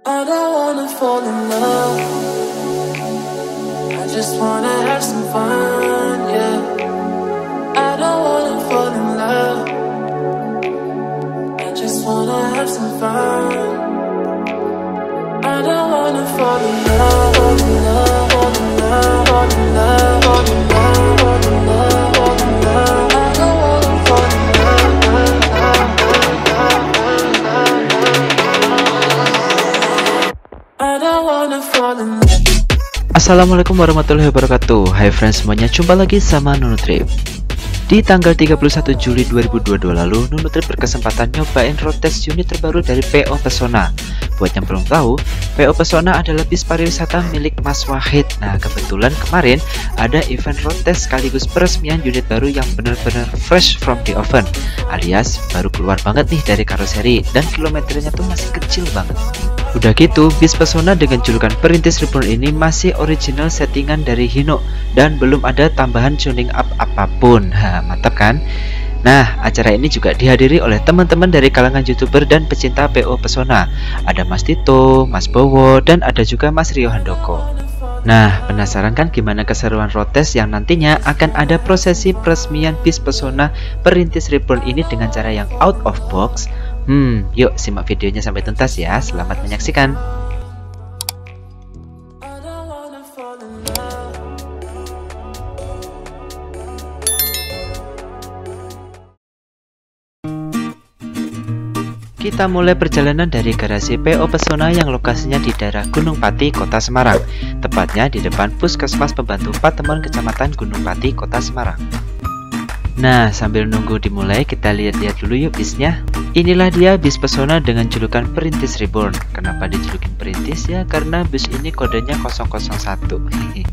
I don't wanna fall in love. I just wanna have some fun, yeah. I don't wanna fall in love. I just wanna have some fun. I don't wanna fall in love, fall in love, fall in love, fall in love, fall in love, fall in love, fall in love. I don't wanna fall in love, I don't wanna fall in love. Assalamualaikum warahmatullahi wabarakatuh. Hai friends semuanya, jumpa lagi sama Nunutrip. Di tanggal 31 Juli 2022 lalu, Nunutrip berkesempatan nyobain road test unit terbaru dari PO Pesona. Buat yang belum tahu, PO Pesona adalah bis pariwisata milik Mas Wahid. Nah, kebetulan kemarin ada event road test sekaligus peresmian unit baru yang benar-benar fresh from the oven, alias baru keluar banget nih dari karoseri dan kilometernya tuh masih kecil banget. Udah gitu, bis Pesona dengan julukan Perintis Reborn ini masih original settingan dari Hino dan belum ada tambahan tuning up apapun. Mantap kan? Nah, acara ini juga dihadiri oleh teman-teman dari kalangan YouTuber dan pecinta PO Pesona. Ada Mas Tito, Mas Bowo, dan ada juga Mas Rio Handoko. Nah, penasaran kan gimana keseruan road test yang nantinya akan ada prosesi peresmian bis Pesona Perintis Reborn ini dengan cara yang out of box? Yuk simak videonya sampai tuntas ya. Selamat menyaksikan. Kita mulai perjalanan dari garasi PO Pesona yang lokasinya di daerah Gunung Pati, Kota Semarang. Tepatnya di depan Puskesmas Pembantu Patemon, Kecamatan Gunung Pati, Kota Semarang. Nah, sambil nunggu dimulai, kita lihat-lihat dulu yuk bisnya. Inilah dia bis Pesona dengan julukan Perintis Reborn. Kenapa dijulukin Perintis ya? Karena bis ini kodenya 001.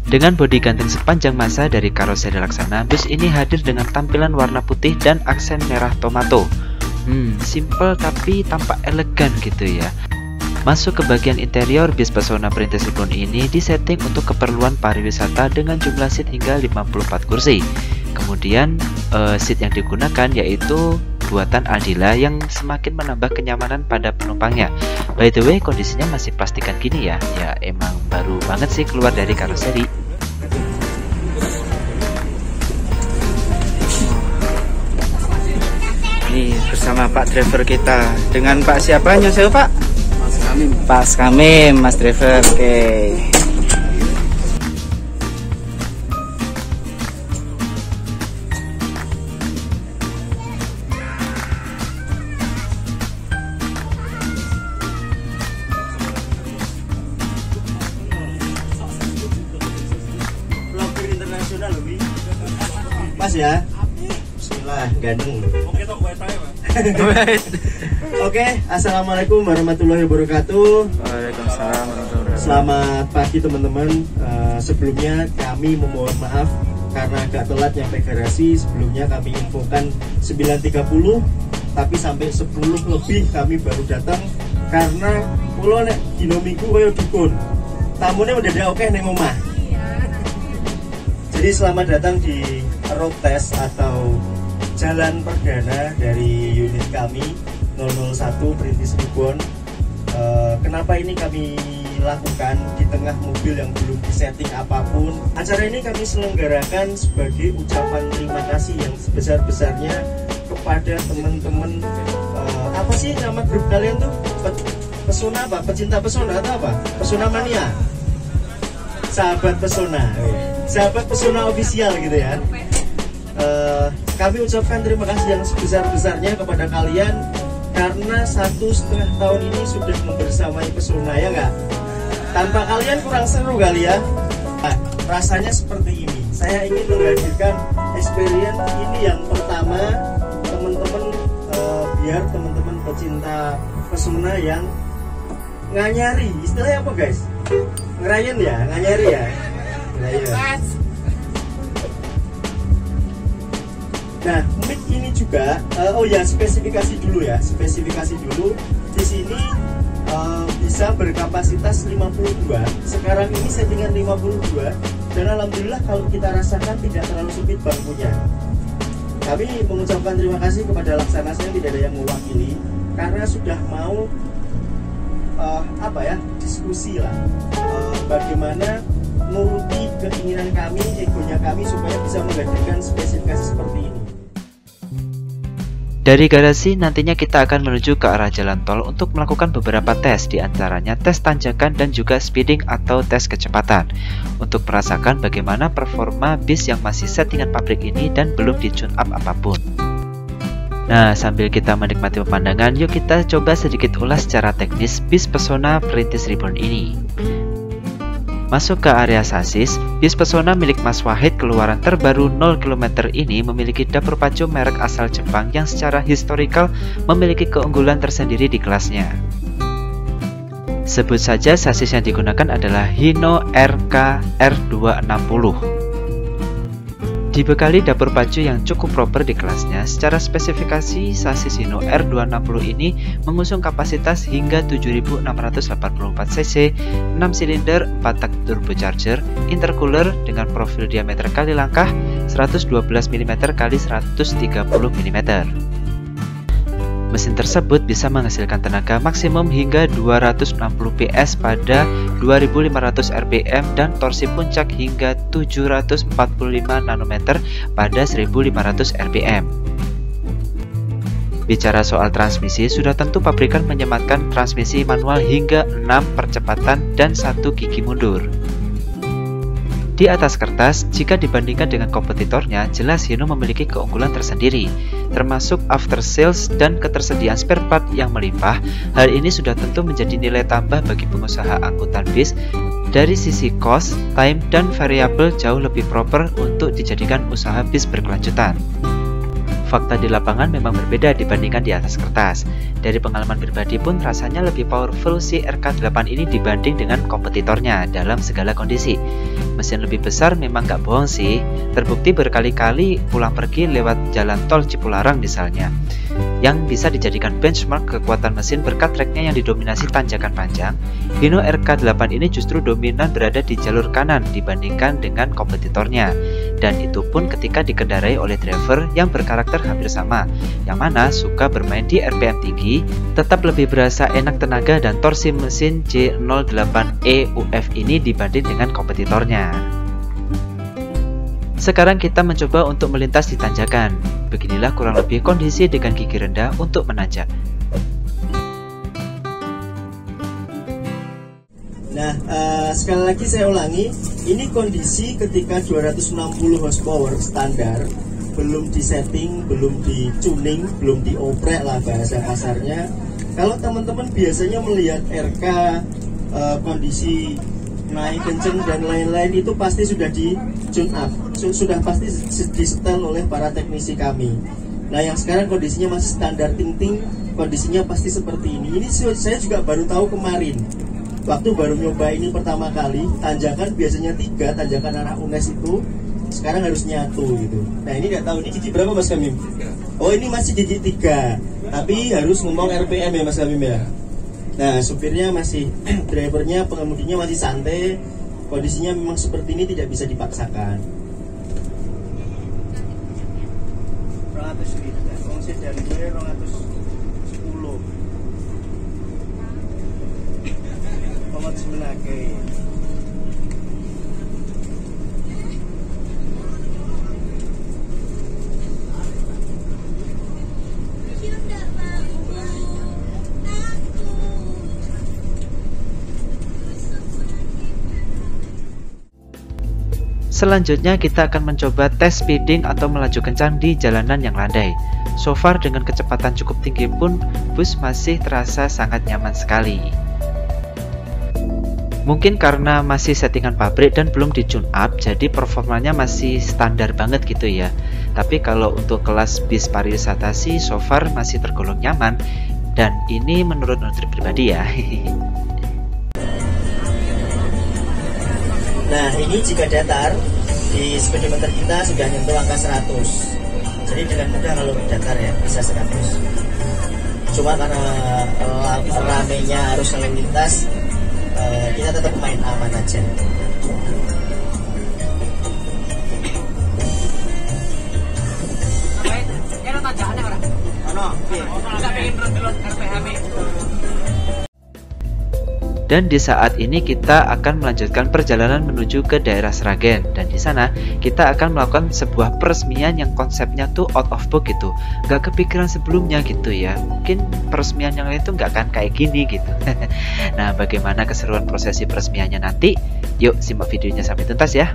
Dengan bodi gantung sepanjang masa dari karoseri laksana, bis ini hadir dengan tampilan warna putih dan aksen merah tomato. Simple tapi tampak elegan gitu ya. Masuk ke bagian interior, bis Pesona Perintis Reborn ini disetting untuk keperluan pariwisata dengan jumlah seat hingga 54 kursi. Kemudian seat yang digunakan yaitu buatan Aldila yang semakin menambah kenyamanan pada penumpangnya. By the way, kondisinya masih plastikan gini ya. Ya emang baru banget sih keluar dari karoseri. Nih bersama Pak driver kita. Dengan Pak siapa nyosel Pak? Mas Kamim. Pak Kamim, Mas driver. Oke. Pas ya. Bismillah, gandeng. Oke, assalamualaikum warahmatullahi wabarakatuh. Waalaikumsalam warahmatullahi wabarakatuh. Selamat pagi teman-teman. Sebelumnya kami memohon maaf karena agak telat nyampe garasi. Sebelumnya kami infokan 9.30, tapi sampai 10 lebih kami baru datang karena pulau nek dino minggu koyo dukun. Tamune udah ada oke neng omah. Jadi selamat datang di road test atau jalan perdana dari unit kami 001 Perintis Reborn. Kenapa ini kami lakukan di tengah mobil yang belum disetting apapun? Acara ini kami selenggarakan sebagai ucapan terima kasih yang sebesar-besarnya kepada teman-teman. Apa sih nama grup kalian tuh? Pesona apa? Pecinta Pesona atau apa? Pesona Mania? Sahabat Pesona. Sahabat Pesona official gitu ya. Kami ucapkan terima kasih yang sebesar-besarnya kepada kalian karena 1,5 tahun ini sudah membersamai Pesona, ya nggak? Tanpa kalian kurang seru kali ya. Nah, rasanya seperti ini. Saya ingin menghadirkan experience ini yang pertama, teman-teman, biar teman-teman pecinta Pesona yang nganyari, istilahnya apa guys? Ngerayen ya, nganyari ya. Nah, mic ini juga, spesifikasi dulu ya, spesifikasi dulu. Di sini bisa berkapasitas 52. Sekarang ini settingan 52, dan alhamdulillah kalau kita rasakan tidak terlalu sempit bangkunya. Kami mengucapkan terima kasih kepada Laksana, saya tidak ada yang mewakili karena sudah mau diskusi lah, bagaimana nuruti keinginan kami, egonya kami supaya bisa menghadirkan spesifikasi seperti ini. Dari garasi nantinya kita akan menuju ke arah jalan tol untuk melakukan beberapa tes, diantaranya tes tanjakan dan juga speeding atau tes kecepatan, untuk merasakan bagaimana performa bis yang masih settingan pabrik ini dan belum di tune up apapun. Nah, sambil kita menikmati pemandangan, yuk kita coba sedikit ulas secara teknis bis Pesona Perintis Reborn ini. Masuk ke area sasis, bis Pesona milik Mas Wahid keluaran terbaru 0 km ini memiliki dapur pacu merek asal Jepang yang secara historikal memiliki keunggulan tersendiri di kelasnya. Sebut saja sasis yang digunakan adalah Hino RK R260. Dibekali dapur pacu yang cukup proper di kelasnya, secara spesifikasi sasis Hino R260 ini mengusung kapasitas hingga 7684 cc, 6 silinder, 4 tak turbocharger, intercooler dengan profil diameter kali langkah 112 mm x 130 mm. Mesin tersebut bisa menghasilkan tenaga maksimum hingga 260 PS pada 2500 rpm dan torsi puncak hingga 745 Nm pada 1500 rpm. Bicara soal transmisi, sudah tentu pabrikan menyematkan transmisi manual hingga 6 percepatan dan 1 gigi mundur. Di atas kertas, jika dibandingkan dengan kompetitornya, jelas Hino memiliki keunggulan tersendiri, termasuk after sales dan ketersediaan spare part yang melimpah. Hal ini sudah tentu menjadi nilai tambah bagi pengusaha angkutan bis. Dari sisi cost, time, dan variabel jauh lebih proper untuk dijadikan usaha bis berkelanjutan. Fakta di lapangan memang berbeda dibandingkan di atas kertas. Dari pengalaman pribadi pun rasanya lebih powerful si RK8 ini dibanding dengan kompetitornya dalam segala kondisi. Mesin lebih besar memang gak bohong sih, terbukti berkali-kali pulang pergi lewat jalan tol Cipularang misalnya, yang bisa dijadikan benchmark kekuatan mesin berkat treknya yang didominasi tanjakan panjang. Hino RK8 ini justru dominan berada di jalur kanan dibandingkan dengan kompetitornya, dan itu pun ketika dikendarai oleh driver yang berkarakter hampir sama, yang mana suka bermain di RPM tinggi, tetap lebih berasa enak tenaga dan torsi mesin J08E UF ini dibanding dengan kompetitornya. Sekarang kita mencoba untuk melintas di tanjakan. Beginilah kurang lebih kondisi dengan gigi rendah untuk menanjak. Nah, sekali lagi saya ulangi, ini kondisi ketika 260 horsepower standar, belum disetting, belum di-tuning, belum dioprek lah bahasa kasarnya. Kalau teman-teman biasanya melihat RK kondisi naik kenceng dan lain-lain, itu pasti sudah di tune up, sudah pasti di-setel oleh para teknisi kami. Nah, yang sekarang kondisinya masih standar ting-ting, kondisinya pasti seperti ini. Ini saya juga baru tahu kemarin, waktu baru nyoba ini pertama kali. Tanjakan biasanya 3, tanjakan arah UNES itu sekarang harus nyatu gitu. Nah, ini nggak tahu ini gigi berapa Mas Kamim? Oh, ini masih gigi 3, tapi harus ngomong RPM ya Mas Kamim ya. Nah, supirnya masih, drivernya, pengemudinya masih santai. Kondisinya memang seperti ini, tidak bisa dipaksakan. 200 liter, konsep dari gue 210. Komod sebenarnya. Selanjutnya kita akan mencoba tes speeding atau melaju kencang di jalanan yang landai. So far dengan kecepatan cukup tinggi pun bus masih terasa sangat nyaman sekali. Mungkin karena masih settingan pabrik dan belum di tune up, jadi performanya masih standar banget gitu ya. Tapi kalau untuk kelas bis pariwisata sih so far masih tergolong nyaman, dan ini menurut Nutri pribadi ya. Nah, ini jika datar, di speedometer kita sudah nyentuh angka 100. Jadi dengan mudah kalau datar ya, bisa 100. Cuma karena ramenya arus lalu lintas, kita tetap main aman aja. Dan di saat ini kita akan melanjutkan perjalanan menuju ke daerah Sragen, dan di sana kita akan melakukan sebuah peresmian yang konsepnya tuh out of box gitu, nggak kepikiran sebelumnya gitu ya. Mungkin peresmian yang lain tuh nggak akan kayak gini gitu. Nah, bagaimana keseruan prosesi peresmiannya nanti? Yuk simak videonya sampai tuntas ya.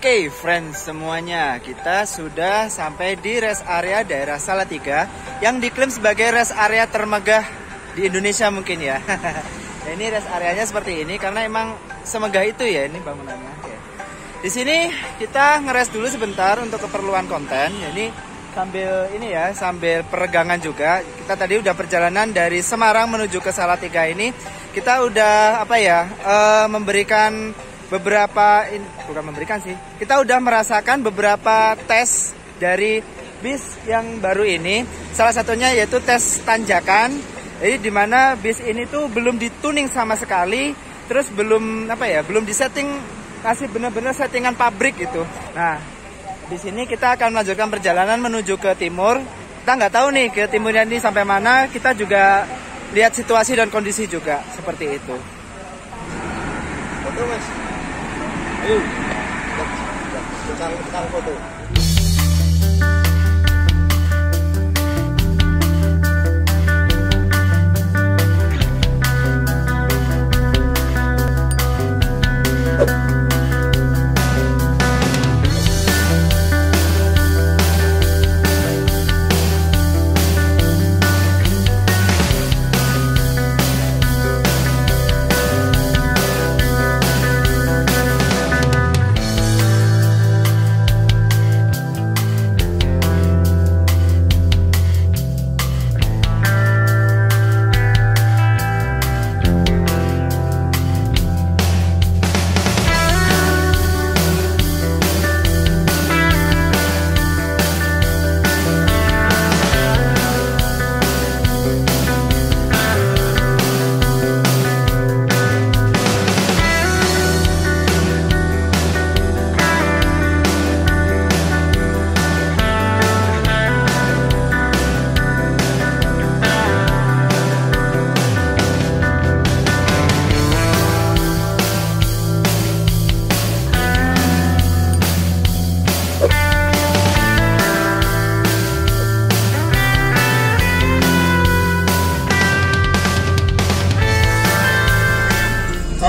Oke, friends semuanya, kita sudah sampai di rest area daerah Salatiga yang diklaim sebagai rest area termegah di Indonesia mungkin ya. Nah, ini rest areanya seperti ini karena emang semegah itu ya ini bangunannya. Oke. Di sini kita ngeres dulu sebentar untuk keperluan konten. Ini sambil peregangan juga. Kita tadi udah perjalanan dari Semarang menuju ke Salatiga ini. Kita udah memberikan kita udah merasakan beberapa tes dari bis yang baru ini. Salah satunya yaitu tes tanjakan. Jadi dimana bis ini tuh belum dituning sama sekali, terus belum disetting, kasih bener-bener settingan pabrik gitu. Nah, di sini kita akan melanjutkan perjalanan menuju ke timur. Kita nggak tahu nih ke timurnya ini sampai mana. Kita juga lihat situasi dan kondisi juga seperti itu. Foto mas. Ayo, kita foto.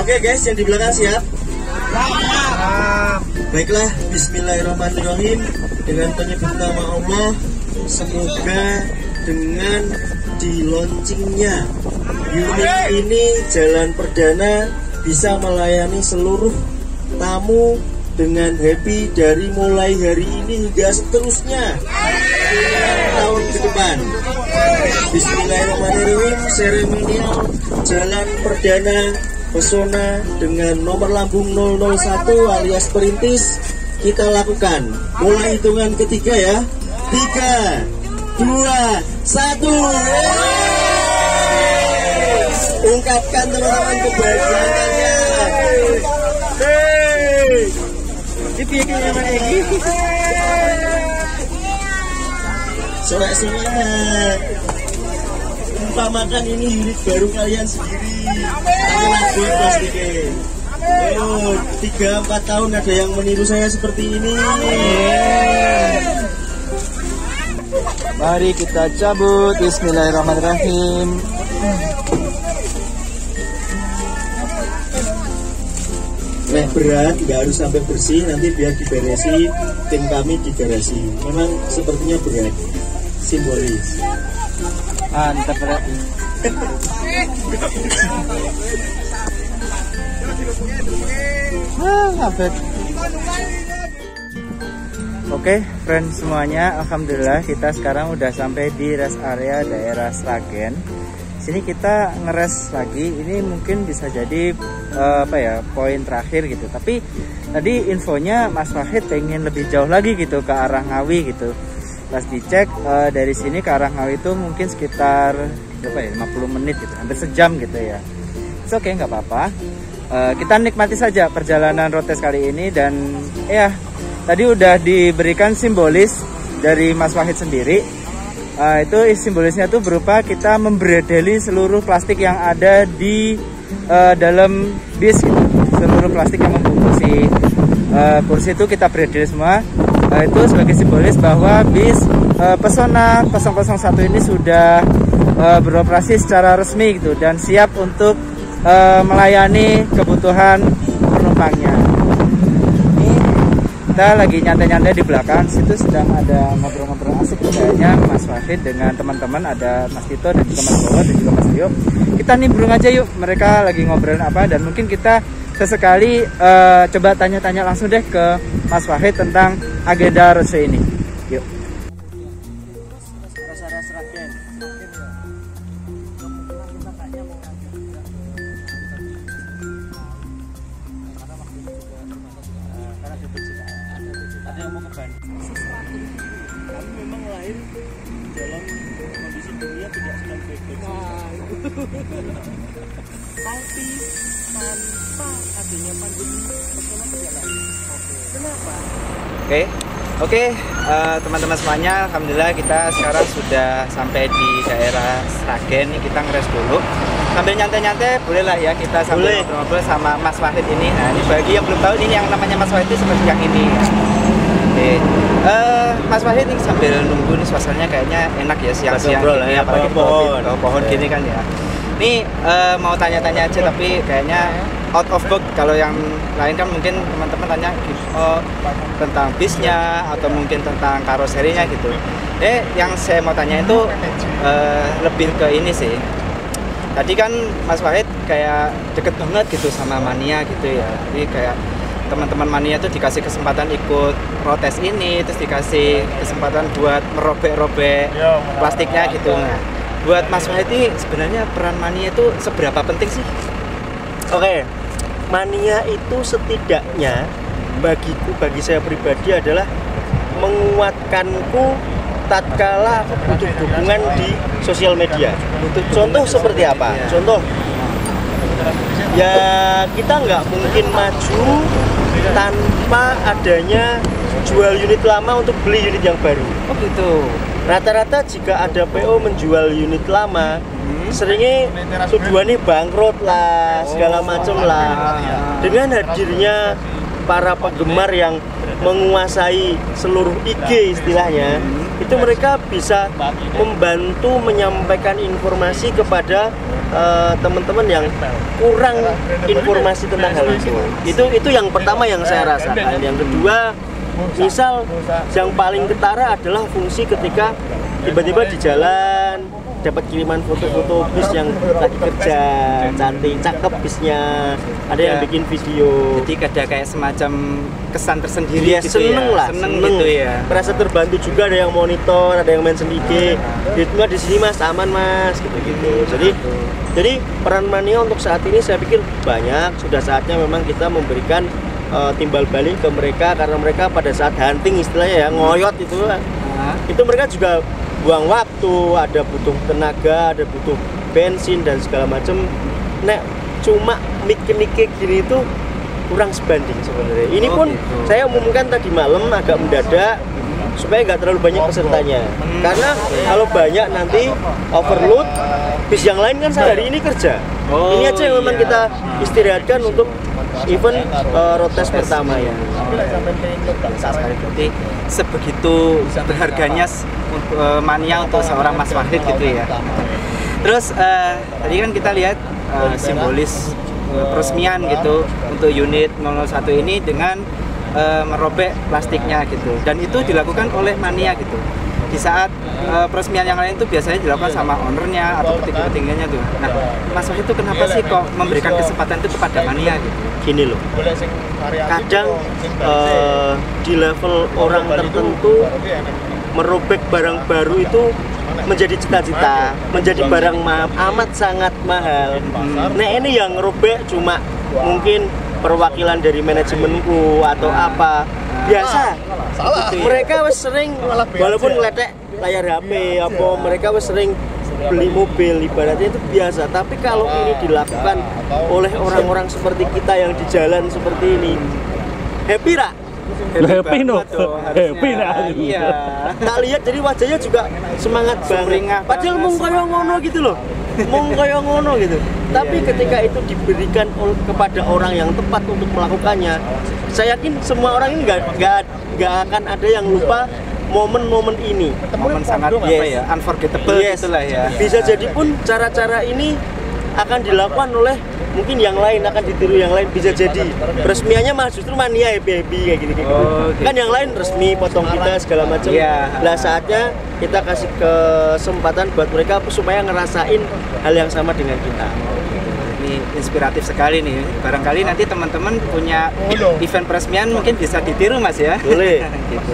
Oke guys, yang di belakang siap? Baiklah, bismillahirrahmanirrahim. Dengan penyebut nama Allah, semoga dengan di launchingnya unit ini Jalan Perdana bisa melayani seluruh tamu dengan happy dari mulai hari ini hingga seterusnya tahun ke depan. Bismillahirrahmanirrahim. Seremonial Jalan Perdana Pesona dengan nomor lambung 001 alias perintis kita lakukan. Mulai hitungan ketiga ya. 3, 2, 1. Ungkapkan teman-teman kebahagiaannya. Ini bikin sama Egi. Sorak-sorak. Umpamakan ini unit baru kalian sendiri. Langsung pastikan. 3-4 tahun ada yang meniru saya seperti ini. Mari kita cabut. Bismillahirrahmanirrahim. Berat, nggak harus sampai bersih, nanti biar diberesi tim kami di garasi. Memang sepertinya berat, simbolis. Mantap berat. Oke, friends semuanya, alhamdulillah kita sekarang udah sampai di rest area daerah Sragen. Sini kita ngeres lagi. Ini mungkin bisa jadi poin terakhir gitu. Tapi tadi infonya Mas Wahid pengen lebih jauh lagi gitu ke arah Ngawi gitu. Pas dicek dari sini ke arah Ngawi itu mungkin sekitar 50 menit gitu, hampir sejam gitu ya. Oke, nggak apa-apa. Kita nikmati saja perjalanan road test kali ini. Dan ya tadi udah diberikan simbolis dari Mas Wahid sendiri. Itu simbolisnya tuh berupa kita membredeli seluruh plastik yang ada di dalam bis gitu. Seluruh plastik yang membungkusi kursi itu kita bredeli semua. Itu sebagai simbolis bahwa bis Pesona 001 ini sudah beroperasi secara resmi gitu dan siap untuk melayani kebutuhan penumpangnya. Kita lagi nyantai-nyantai di belakang, situ sedang ada ngobrol-ngobrol asik kayaknya Mas Wahid dengan teman-teman, ada Mas Tito dan juga Mas Bowo dan juga Mas Rio. Kita nimbrung aja yuk, mereka lagi ngobrolin apa, dan mungkin kita sesekali coba tanya-tanya langsung deh ke Mas Wahid tentang agenda roadshow ini. Yuk. Kami memang lahir dalam kondisi dunia tidak sedang baik-baik saja. Tapi tanpa adanya pandemi Pesona tidak lahir. Kenapa? Oke, teman-teman semuanya, alhamdulillah kita sekarang sudah sampai di daerah Sragen. Kita ngeres dulu sambil nyantai-nyantai, bolehlah ya kita sambil ngobrol sama Mas Wahid ini. Nah, ini bagi yang belum tahu, ini yang namanya Mas Wahid itu seperti yang ini. Oke, Mas Wahid ini sambil nunggu nih, suasananya kayaknya enak ya siang-siang ini, apalagi pohon gini kan ya. Ini mau tanya-tanya aja, tapi kayaknya out of box. Kalau yang lain kan mungkin teman-teman tanya tentang bisnya atau mungkin tentang karoserinya gitu. Yang saya mau tanya itu lebih ke ini sih. Tadi kan Mas Wahid kayak deket banget gitu sama Mania gitu ya. Jadi kayak teman-teman Mania tuh dikasih kesempatan ikut protes ini, terus dikasih kesempatan buat merobek-robek plastiknya gitu. Nah, buat Mas Wahid ini sebenarnya peran Mania itu seberapa penting sih? Oke, Mania itu setidaknya bagi saya pribadi adalah menguatkanku tatkala aku butuh dukungan di sosial media. Contoh seperti apa? Contoh, ya kita nggak mungkin maju tanpa adanya jual unit lama untuk beli unit yang baru. Oh gitu. Rata-rata jika ada PO menjual unit lama, seringnya tujuannya bangkrut lah, segala macam lah. Dengan hadirnya para penggemar yang menguasai seluruh IG istilahnya, itu mereka bisa membantu menyampaikan informasi kepada teman-teman yang kurang informasi tentang hal itu. Itu yang pertama yang saya rasakan. Yang kedua, misal yang paling ketara adalah fungsi ketika tiba-tiba di jalan dapat kiriman foto-foto bis yang lagi kerja, cantik, cakep bisnya, ada yang bikin video. Jadi ada kayak semacam kesan tersendiri ya, gitu seneng ya. lah, seneng gitu ya. Merasa terbantu juga, ada yang monitor, ada yang mention IG. Ritme di sini Mas, aman Mas, gitu-gitu. Jadi peran Mania untuk saat ini saya pikir banyak. Sudah saatnya memang kita memberikan timbal balik ke mereka, karena mereka pada saat hunting istilahnya ya, ngoyot itu mereka juga buang waktu, ada butuh tenaga, ada butuh bensin dan segala macam. Nek cuma mikir-mikir gini itu kurang sebanding sebenarnya. Ini pun gitu. Saya umumkan tadi malam agak mendadak. supaya nggak terlalu banyak pesertanya. Karena kalau banyak nanti overload, bis yang lain kan sehari ini kerja. Ini aja yang memang kita istirahatkan untuk event road test pertama ya. Berarti sebegitu berharganya mania untuk seorang Mas Wahid gitu ya. Terus tadi kan kita lihat simbolis peresmian gitu untuk unit 001 ini dengan merobek plastiknya gitu, dan itu dilakukan oleh mania gitu. Di saat peresmian yang lain itu biasanya dilakukan sama ownernya atau petinggi-petingginya tuh. Nah, Mas Wahid itu kenapa sih kok memberikan kesempatan itu kepada mania gitu? Gini loh, kadang di level orang tertentu merobek barang baru itu menjadi cita-cita, menjadi barang amat sangat mahal. Nah ini yang ngerobek cuma mungkin perwakilan dari manajemenku atau apa, biasa. Mereka wes sering walaupun ngeletek layar HP apa, mereka wes sering beli mobil, ibaratnya itu biasa. Tapi kalau ini dilakukan oleh orang-orang seperti kita yang di jalan seperti ini, happy rak? Happy no, happy nah. Iya. Tak lihat jadi wajahnya juga semangat banget. Padahal mung koyo ngono gitu loh. Mung koyo ngono gitu. Tapi ketika itu diberikan kepada orang yang tepat untuk melakukannya, saya yakin semua orang ini nggak akan ada yang lupa momen-momen ini. Momen sangat apa ya, unforgettable itulah ya. Bisa jadi pun cara-cara ini akan dilakukan oleh mungkin yang lain, akan ditiru yang lain, bisa jadi. Resmiannya malah justru mania happy kayak gini. Kan yang lain resmi potong kita segala macam. Lah saatnya kita kasih kesempatan buat mereka supaya ngerasain hal yang sama dengan kita. Ini inspiratif sekali nih. Barangkali nanti teman-teman punya event peresmian mungkin bisa ditiru Mas ya. Boleh. Gitu.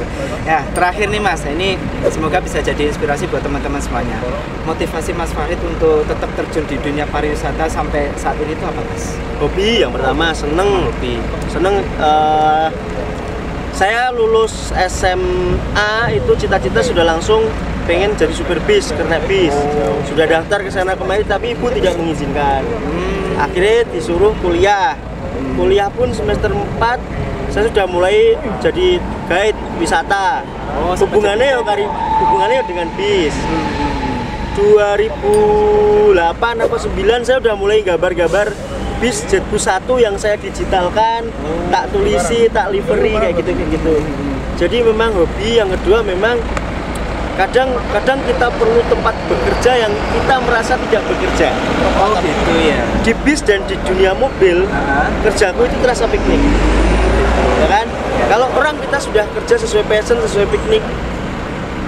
Ya, terakhir nih Mas, ini semoga bisa jadi inspirasi buat teman-teman semuanya. Motivasi Mas Wahid untuk tetap terjun di dunia pariwisata sampai saat ini itu apa Mas? Hobi yang pertama, seneng. Seneng. Saya lulus SMA itu cita-cita sudah langsung pengen jadi supir bis, kernet bis. Sudah daftar ke sana kemari tapi ibu tidak mengizinkan. Akhirnya disuruh kuliah. Kuliah pun semester 4 saya sudah mulai jadi guide wisata. Hubungannya dengan bis. 2008 atau 2009 saya udah mulai gambar-gambar bis Jetbus 1 yang saya digitalkan, tak tulisi, tak livery kayak gitu. Jadi memang hobi. Yang kedua memang kadang kita perlu tempat bekerja yang kita merasa tidak bekerja. Oh gitu ya. Di bis dan di dunia mobil, kerjaku itu terasa piknik. Ya kan? Kalau orang kita sudah kerja sesuai passion, sesuai piknik,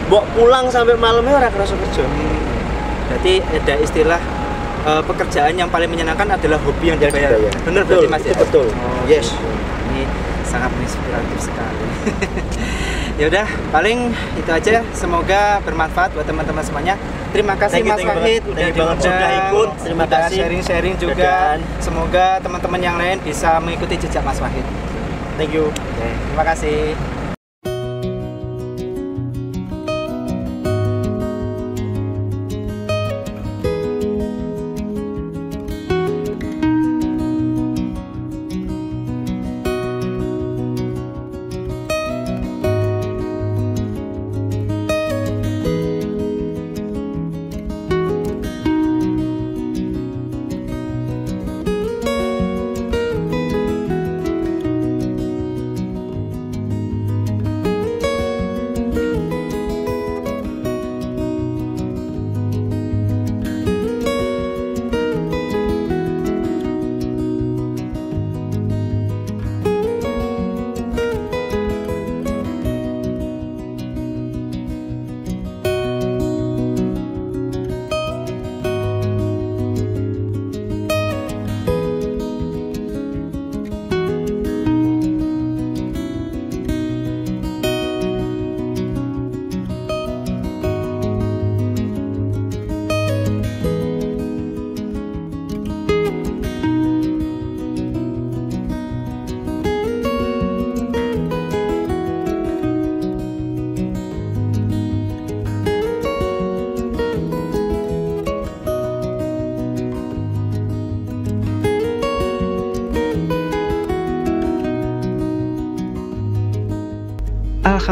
bawa pulang sampai malamnya orang kerasa kerja. Berarti ada istilah pekerjaan yang paling menyenangkan adalah hobi yang dibayar. Benar berarti Mas ya? Betul. Yes. Ini sangat inspiratif sekali. Ya udah, paling itu aja. Semoga bermanfaat buat teman-teman semuanya. Terima kasih Mas Wahid udah ikut. Terima kasih sharing-sharing juga. Semoga teman-teman yang lain bisa mengikuti jejak Mas Wahid. Thank you. Terima kasih.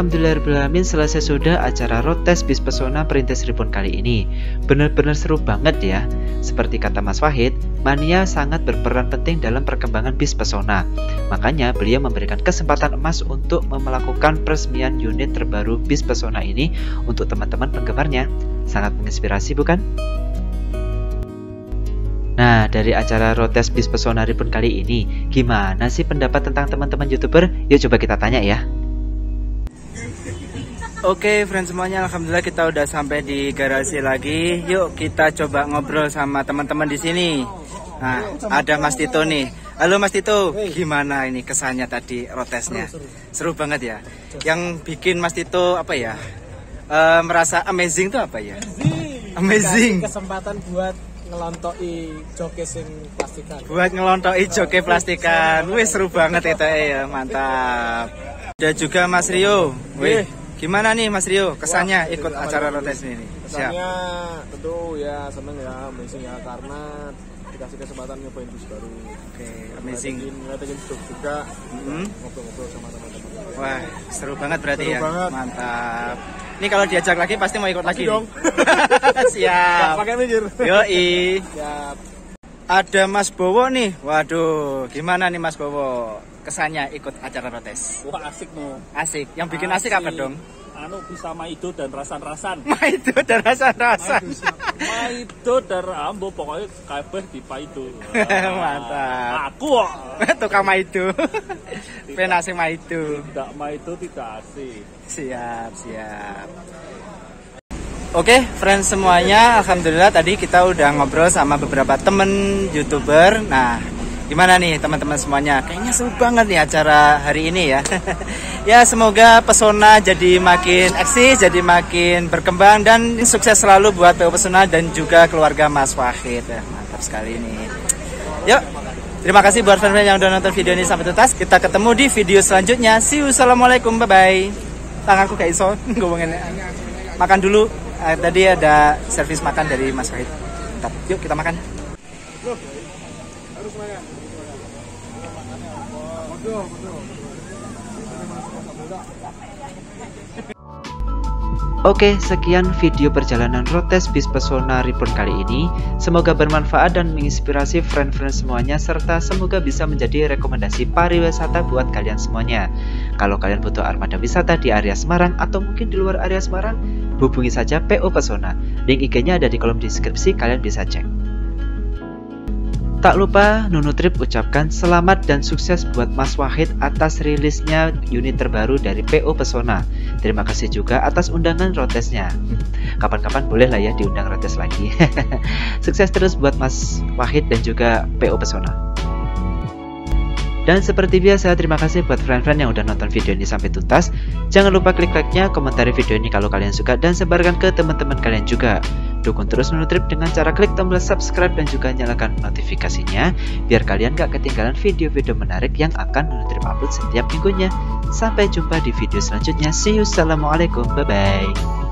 alhamdulillahirrahmanirrahim, selesai sudah acara road test bis pesona Perintis Ribbon kali ini. Benar-benar seru banget ya. Seperti kata Mas Wahid, mania sangat berperan penting dalam perkembangan bis pesona. Makanya beliau memberikan kesempatan emas untuk melakukan peresmian unit terbaru bis pesona ini untuk teman-teman penggemarnya. Sangat menginspirasi bukan? Nah, dari acara road test bis pesona Ribbon kali ini, gimana sih pendapat tentang teman-teman YouTuber? Yuk coba kita tanya ya. Oke, friends semuanya, alhamdulillah kita udah sampai di garasi lagi. Yuk kita coba ngobrol sama teman-teman di sini. Nah, ada Mas Tito nih. Halo Mas Tito, gimana ini kesannya tadi road testnya? Seru banget ya. Yang bikin Mas Tito apa ya? Merasa amazing tuh apa ya? Amazing. Kesempatan buat ngelontoi joki sing plastikan. Buat ngelontoi joki plastikan. Wih, seru banget itu ya, mantap. Ada juga Mas Rio. Wih, gimana nih Mas Rio kesannya ikut acara road test ini? Kesannya tentu ya seneng ya, amazing ya, karena dikasih kesempatan nyobain bus baru. Oke, amazing. Ngeliatin juga, ngobrol-ngobrol sama teman-teman. Wah, seru banget berarti seru ya. Banget. Mantap. Ini kalau diajak lagi pasti mau ikut lagi dong. Siap. Pakai mikir. Yoi. Siap. Ada Mas Bowo nih. Waduh, gimana nih Mas Bowo? Kesannya ikut acara road test? Wah, asik no. Asik. Yang bikin asik apa dong? Anu bisa maido dan rasan-rasan. Maido dan rasan-rasan. Maido dan ambo pokoknya kabeh dipaido. Mantap. Aku kok tukang maido. Penasih maido. tidak maido tidak asik. Siap. Oke, friends semuanya, alhamdulillah tadi kita udah ngobrol sama beberapa temen YouTuber. Nah, gimana nih teman-teman semuanya? Kayaknya seru banget nih acara hari ini ya. Ya, semoga pesona jadi makin eksis, jadi makin berkembang dan sukses selalu buat PO Pesona dan juga keluarga Mas Wahid. Mantap sekali ini. Yuk, terima kasih buat fan-fan yang udah nonton video ini sampai tuntas. Kita ketemu di video selanjutnya. See you, assalamualaikum, bye-bye. Tanganku gak iso ngomongin. Makan dulu. Tadi ada servis makan dari Mas Wahid. Mantap. Yuk kita makan. Harus makan. Oke, sekian video perjalanan road test bis pesona Ribbon kali ini. Semoga bermanfaat dan menginspirasi friend-friend semuanya, serta semoga bisa menjadi rekomendasi pariwisata buat kalian semuanya. Kalau kalian butuh armada wisata di area Semarang atau mungkin di luar area Semarang, hubungi saja PO Pesona. Link IG-nya ada di kolom deskripsi, kalian bisa cek. Tak lupa, Nunutrip ucapkan selamat dan sukses buat Mas Wahid atas rilisnya unit terbaru dari PO Pesona. Terima kasih juga atas undangan road testnya. Kapan-kapan boleh lah ya diundang road test lagi. Sukses terus buat Mas Wahid dan juga PO Pesona. Dan seperti biasa, terima kasih buat friend-friend yang udah nonton video ini sampai tuntas. Jangan lupa klik like-nya, komentari video ini kalau kalian suka, dan sebarkan ke teman-teman kalian juga. Dukung terus Nunutrip dengan cara klik tombol subscribe dan juga nyalakan notifikasinya, biar kalian gak ketinggalan video-video menarik yang akan Nunutrip upload setiap minggunya. Sampai jumpa di video selanjutnya. See you, assalamualaikum, bye-bye.